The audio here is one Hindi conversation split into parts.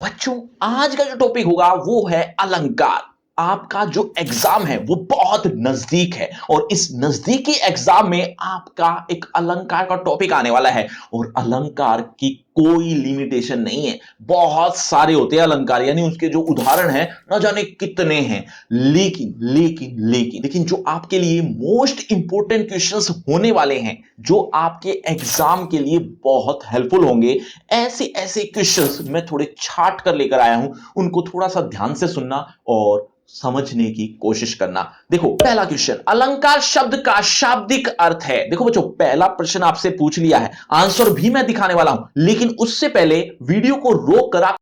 बच्चों, आज का जो टॉपिक होगा वो है अलंकार। आपका जो एग्जाम है वो बहुत नजदीक है और इस नजदीकी एग्जाम में आपका एक अलंकार का टॉपिक आने वाला है। और अलंकार की कोई लिमिटेशन नहीं है, बहुत सारे होते हैं अलंकार, यानी उसके जो उदाहरण हैं ना जाने कितने हैं। लेकिन जो आपके लिए मोस्ट इंपोर्टेंट क्वेश्चंस होने वाले हैं, जो आपके एग्जाम के लिए बहुत हेल्पफुल होंगे, ऐसे ऐसे क्वेश्चंस मैं थोड़े छाट कर लेकर आया हूं। उनको थोड़ा सा ध्यान से सुनना और समझने की कोशिश करना। देखो, पहला क्वेश्चन, अलंकार शब्द का शाब्दिक अर्थ है। देखो बच्चों, पहला प्रश्न आपसे पूछ लिया है, आंसर भी मैं दिखाने वाला हूं, लेकिन उससे पहले वीडियो को रोक कर आप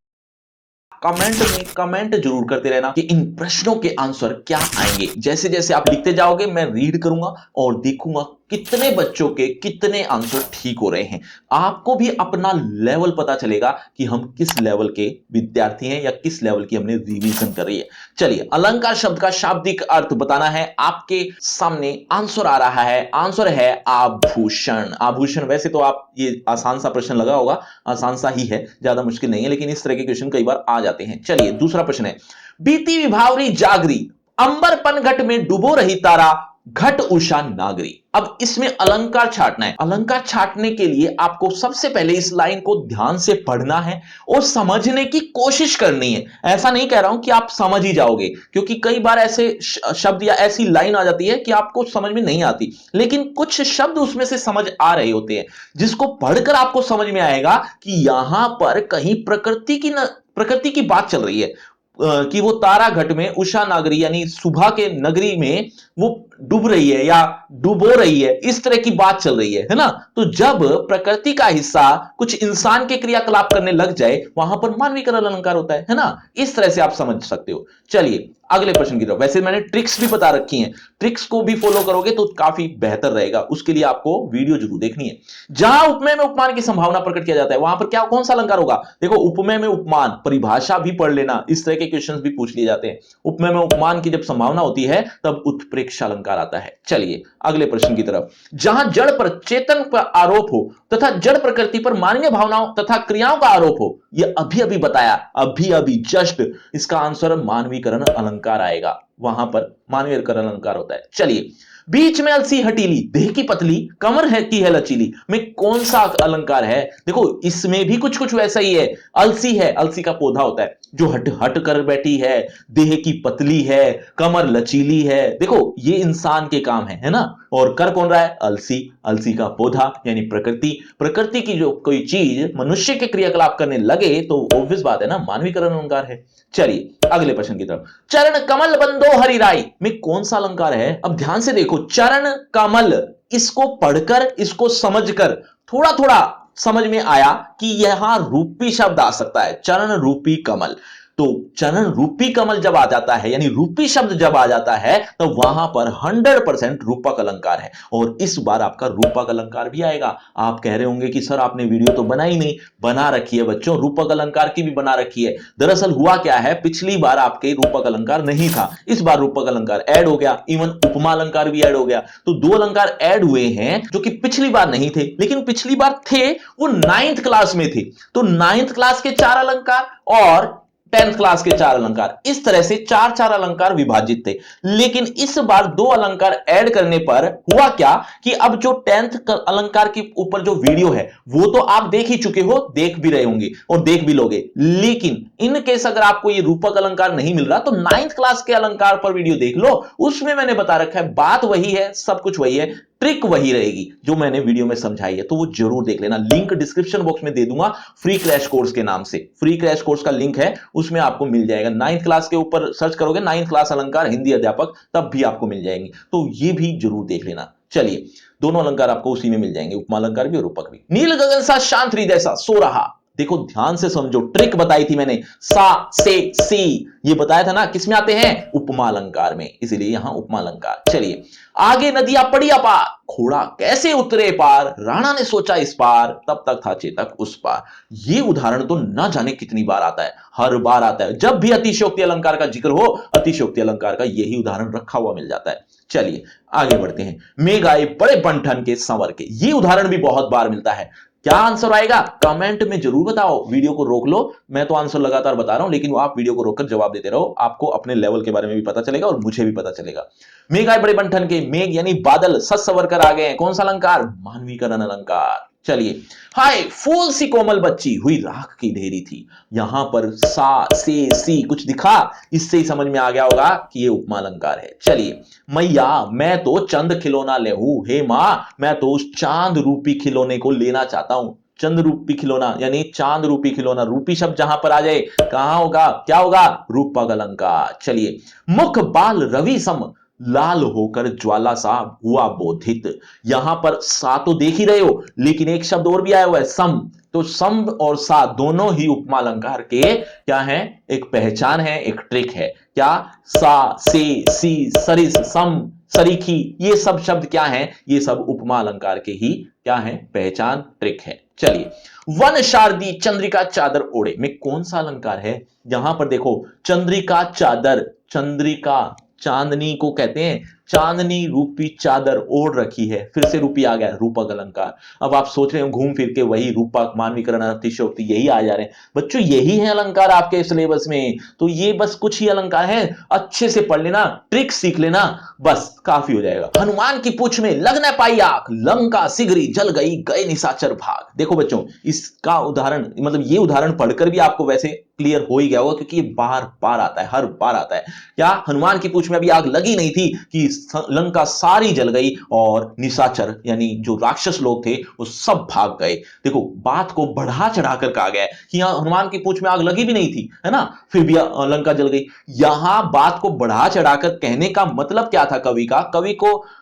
कमेंट में कमेंट जरूर करते रहना कि इन प्रश्नों के आंसर क्या आएंगे। जैसे जैसे आप लिखते जाओगे मैं रीड करूंगा और देखूंगा कितने बच्चों के कितने आंसर ठीक हो रहे हैं। आपको भी अपना लेवल पता चलेगा कि हम किस लेवल के विद्यार्थी हैं या किस लेवल की हमने रिवीजन करी है। चलिए, अलंकार शब्द का शाब्दिक अर्थ बताना है। आपके सामने आंसर आ रहा है, आंसर है आभूषण। आभूषण, वैसे तो आप ये आसान सा प्रश्न लगा होगा, आसान सा ही है, ज्यादा मुश्किल नहीं है, लेकिन इस तरह के क्वेश्चन कई बार आ जाते हैं। चलिए, दूसरा प्रश्न है, बीती विभावरी जागरी, अंबर पनघट में डुबो रही तारा, घट उषा नागरी। अब इसमें अलंकार छाटना है। अलंकार छाटने के लिए आपको सबसे पहले इस लाइन को ध्यान से पढ़ना है और समझने की कोशिश करनी है। ऐसा नहीं कह रहा हूं कि आप समझ ही जाओगे, क्योंकि कई बार ऐसे शब्द या ऐसी लाइन आ जाती है कि आपको समझ में नहीं आती, लेकिन कुछ शब्द उसमें से समझ आ रहे होते हैं, जिसको पढ़कर आपको समझ में आएगा कि यहां पर कहीं प्रकृति की बात चल रही है। कि वो तारा घट में उषा नागरी यानी सुबह के नगरी में वो डूब रही है या डुबो रही है, इस तरह की बात चल रही है ना। तो जब प्रकृति का हिस्सा कुछ इंसान के क्रियाकलाप करने लग जाए, वहां पर मानवीकरण अलंकार होता है ना। इस तरह से आप समझ सकते हो। चलिए अगले प्रश्न की तरफ। वैसे मैंने ट्रिक्स भी बता रखी हैं, ट्रिक्स को भी फॉलो करोगे तो काफी बेहतर रहेगा, उसके लिए आपको वीडियो जरूर देखनी है। जहां उपमेय में उपमान की संभावना प्रकट किया जाता है, वहां पर क्या कौन सा अलंकार होगा? देखो, उपमेय में उपमान, परिभाषा भी पढ़ लेना, इस तरह के क्वेश्चंस भी पूछ लिए जाते हैं। उपमेय में उपमान की जब संभावना होती है तब उत्प्रेक्षा अलंकार आता है। चलिए अगले प्रश्न की तरफ। जहां जड़ पर चेतन पर आरोप हो तथा जड़ प्रकृति पर मानवीय भावनाओं तथा क्रियाओं का आरोप हो, यह अभी अभी बताया, अभी अभी जस्ट, इसका आंसर मानवीकरण अलंकार आएगा। वहां पर मानवीकरण अलंकार होता है। चलिए, बीच में अलसी हटीली, देह की पतली, कमर है की है लचीली, में कौन सा अलंकार है? देखो, इसमें भी कुछ कुछ वैसा ही है। अलसी है, अलसी का पौधा होता है जो हट हट कर बैठी है, देह की पतली है, कमर लचीली है। देखो, ये इंसान के काम है ना। और कर कौन रहा है? अलसी, अलसी का पौधा यानी प्रकृति। प्रकृति की जो कोई चीज मनुष्य के क्रियाकलाप करने लगे तो ऑब्वियस बात है ना, मानवीकरण अलंकार है। चलिए अगले प्रश्न की तरफ। चरण कमल बंदो हरिराई, में कौन सा अलंकार है? अब ध्यान से देखो, चरण कमल, इसको पढ़कर, इसको समझकर थोड़ा थोड़ा समझ में आया कि यहां रूपी शब्द आ सकता है, चरण रूपी कमल। तो चरण रूपी कमल जब आ जाता है, यानी रूपी शब्द जब आ जाता है, तो वहां पर 100% रूपक अलंकार है। और इस बार आपका रूपक अलंकार भी आएगा। आप कह रहे होंगे कि सर आपने वीडियो तो बनाई नहीं। बना रखी है बच्चों, रूपक अलंकार की भी बना रखी है। दरअसल हुआ क्या है, पिछली बार आपके रूपक अलंकार नहीं था, इस बार रूपक अलंकार ऐड हो गया, इवन उपमा अलंकार भी ऐड हो गया। तो दो अलंकार ऐड हुए हैं जो कि पिछली बार नहीं थे, लेकिन पिछली बार थे, वो 9th क्लास में थे। तो 9th क्लास के 4 अलंकार और 10th क्लास के 4 अलंकार, इस तरह से 4 अलंकार विभाजित थे। लेकिन इस बार 2 अलंकार ऐड करने पर हुआ क्या कि अब जो 10th अलंकार के ऊपर जो वीडियो है वो तो आप देख ही चुके हो, देख भी रहे होंगे और देख भी लोगे। लेकिन इन केस अगर आपको ये रूपक अलंकार नहीं मिल रहा तो 9th क्लास के अलंकार पर वीडियो देख लो, उसमें मैंने बता रखा है, बात वही है, सब कुछ वही है, ट्रिक वही रहेगी जो मैंने वीडियो में समझाई है। तो वो जरूर देख लेना, लिंक डिस्क्रिप्शन बॉक्स में दे दूंगा, फ्री क्रैश कोर्स के नाम से। फ्री क्रैश कोर्स का लिंक है, उसमें आपको मिल जाएगा। 9th क्लास के ऊपर सर्च करोगे 9th क्लास अलंकार हिंदी अध्यापक, तब भी आपको मिल जाएंगे। तो ये भी जरूर देख लेना। चलिए, दोनों अलंकार आपको उसी में मिल जाएंगे, उपमा अलंकार भी और रूपक भी। नील गगन सा शांत हृदय सा सो रहा, देखो ध्यान से समझो, ट्रिक बताई थी मैंने, सा से सी, ये बताया था ना, किसमें आते हैं? उपमा अलंकार में, इसीलिए यहां उपमा अलंकार। चलिए, आगे नदियां पड़ी अपार, घोड़ा कैसे उतरे पार, राणा ने सोचा इस पार, तब तक था चेतक उस पार। ये उदाहरण तो ना जाने कितनी बार आता है, हर बार आता है। जब भी अतिशयोक्ति अलंकार का जिक्र हो, अतिशयोक्ति अलंकार का यही उदाहरण रखा हुआ मिल जाता है। चलिए आगे बढ़ते हैं। मेघ आए बड़े बंठन के संवर के, ये उदाहरण भी बहुत बार मिलता है। क्या आंसर आएगा कमेंट में जरूर बताओ। वीडियो को रोक लो, मैं तो आंसर लगातार बता रहा हूं, लेकिन आप वीडियो को रोककर जवाब देते रहो, आपको अपने लेवल के बारे में भी पता चलेगा और मुझे भी पता चलेगा। मेघ आए बड़े बंठन के, मेघ यानी बादल सच सवर कर आ गए हैं। कौन सा अलंकार? मानवीकरण अलंकार। चलिए, हाय फूल सी कोमल बच्ची हुई राख की ढेरी थी। यहां पर सा से सी कुछ दिखा, इससे ही समझ में आ गया होगा कि ये उपमा अलंकार है। चलिए, मैया मैं तो चंद खिलौना ले हूं, हे मां मैं तो उस चांद रूपी खिलौने को लेना चाहता हूं। चंद रूपी खिलौना यानी चांद रूपी खिलौना, रूपी शब्द जहां पर आ जाए कहां होगा, क्या होगा? रूपक अलंकार। चलिए, मुख बाल रवि सम लाल होकर ज्वाला सा हुआ बोधित। यहां पर सा तो देख ही रहे हो, लेकिन एक शब्द और भी आया हुआ है सम। तो सम और सा दोनों ही उपमा अलंकार के क्या है? एक पहचान है, एक ट्रिक है। क्या? सा से सी सरिस सम सरीखी, ये सब शब्द क्या हैं? ये सब उपमा अलंकार के ही क्या है? पहचान, ट्रिक है। चलिए, वन शारदी चंद्रिका चादर ओढ़े में कौन सा अलंकार है? यहां पर देखो, चंद्रिका चादर, चंद्रिका चांदनी को कहते हैं, चांदनी रूपी चादर ओढ़ रखी है। फिर से रूपी आ गया, रूपक अलंकार। अब आप सोच रहे हो घूम फिर के वही रूपक, मानवीकरण, अतिशयोक्ति यही आ जा रहे हैं। बच्चों यही है अलंकार आपके सिलेबस में, तो ये बस कुछ ही अलंकार है, अच्छे से पढ़ लेना, ट्रिक सीख लेना, बस काफी हो जाएगा। हनुमान की पूंछ में लग न पाई आग, लंका सिगरी जल गई गए निशाचर भाग। देखो बच्चों, इसका उदाहरण मतलब ये उदाहरण पढ़कर भी आपको वैसे क्लियर हो ही गया होगा, क्योंकि ये बार बार आता है, हर बार आता है। क्या? हनुमान की पूंछ में अभी आग लगी नहीं थी कि लंका सारी जल गई और निशाचर यानी जो राक्षस लोग थे वो सब भाग गए। देखो, बात को बढ़ा चढ़ाकर कहा गया है कि यहां हनुमान की पूंछ में आग लगी भी नहीं थी, है ना, फिर भी लंका जल गई। यहां बात को बढ़ा चढ़ाकर कहने का मतलब क्या था कवि का?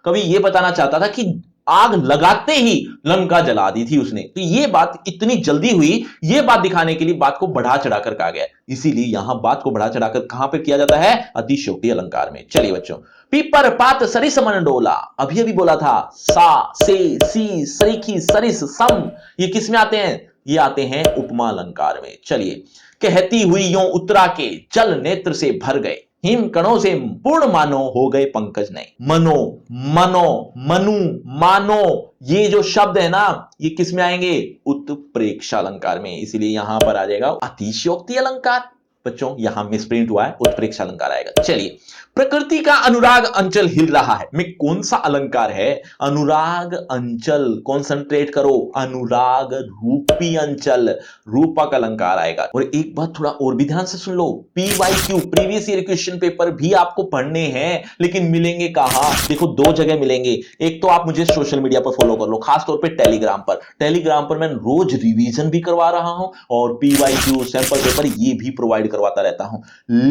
कवि ये बताना चाहता था कि आग लगाते ही लंका जला दी थी उसने। तो ये बात इतनी जल्दी हुई, ये बात दिखाने के लिए बात को बढ़ा चढ़ाकर कहा गया, इसीलिए यहां बात को बढ़ा चढ़ाकर कहां पर किया जाता है? अतिशयोक्ति अलंकार में। चलिए बच्चों, पीपर पात सरिस मन डोला, अभी अभी बोला था सा से सी सरीखी सरिस सम, ये किस में आते हैं? ये आते हैं उपमा अलंकार में। चलिए, कहती हुई यों उतरा के जल नेत्र से भर गए, हिम कणों से पूर्ण मानो हो गए पंकज नए। मनो, मनो, मनु, मानो, ये जो शब्द है ना, ये किस में आएंगे? उत्प्रेक्षा अलंकार में, इसीलिए यहां पर आ जाएगा अतिशयोक्ति अलंकार। बच्चों यहां मिसप्रिंट हुआ है, उत्प्रेक्षा अलंकार आएगा। चलिए, प्रकृति का अनुराग अंचल हिल रहा है में कौन सा अलंकार है? अनुराग अंचल, कॉन्सेंट्रेट करो, अनुराग रूपी अंचल, रूपक अलंकार आएगा। और एक बात थोड़ा और भी ध्यान से सुन लो, PYQ previous year question paper भी आपको पढ़ने हैं, लेकिन मिलेंगे कहां? देखो, दो जगह मिलेंगे। एक तो आप मुझे सोशल मीडिया पर फॉलो कर लो, खासतौर पे टेलीग्राम पर। टेलीग्राम पर मैं रोज रिवीजन भी करवा रहा हूं और PYQ सैंपल पेपर ये भी प्रोवाइड करवाता रहता हूं।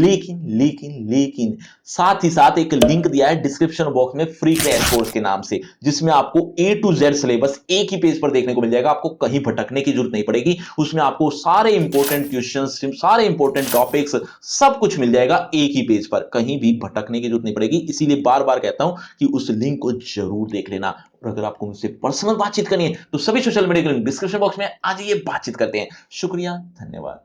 लेकिन लेकिन लेकिन साथ ही साथ एक लिंक दिया है डिस्क्रिप्शन बॉक्स में फ्री क्रैश कोर्स के नाम से, जिसमें आपको A to Z सिलेबस एक ही पेज पर देखने को मिल जाएगा। आपको कहीं भटकने की जरूरत नहीं पड़ेगी। उसमें आपको सारे इंपॉर्टेंट क्वेश्चंस, सारे इंपॉर्टेंट टॉपिक्स, सब कुछ मिल जाएगा एक ही पेज पर, कहीं भी भटकने की जरूरत नहीं पड़ेगी। इसीलिए बार बार कहता हूं कि उस लिंक को जरूर देख लेना। और अगर आपको मुझसे पर्सनल बातचीत करनी है तो सभी सोशल मीडिया के लिंक डिस्क्रिप्शन बॉक्स में आ जाइए, बातचीत करते हैं। शुक्रिया, धन्यवाद।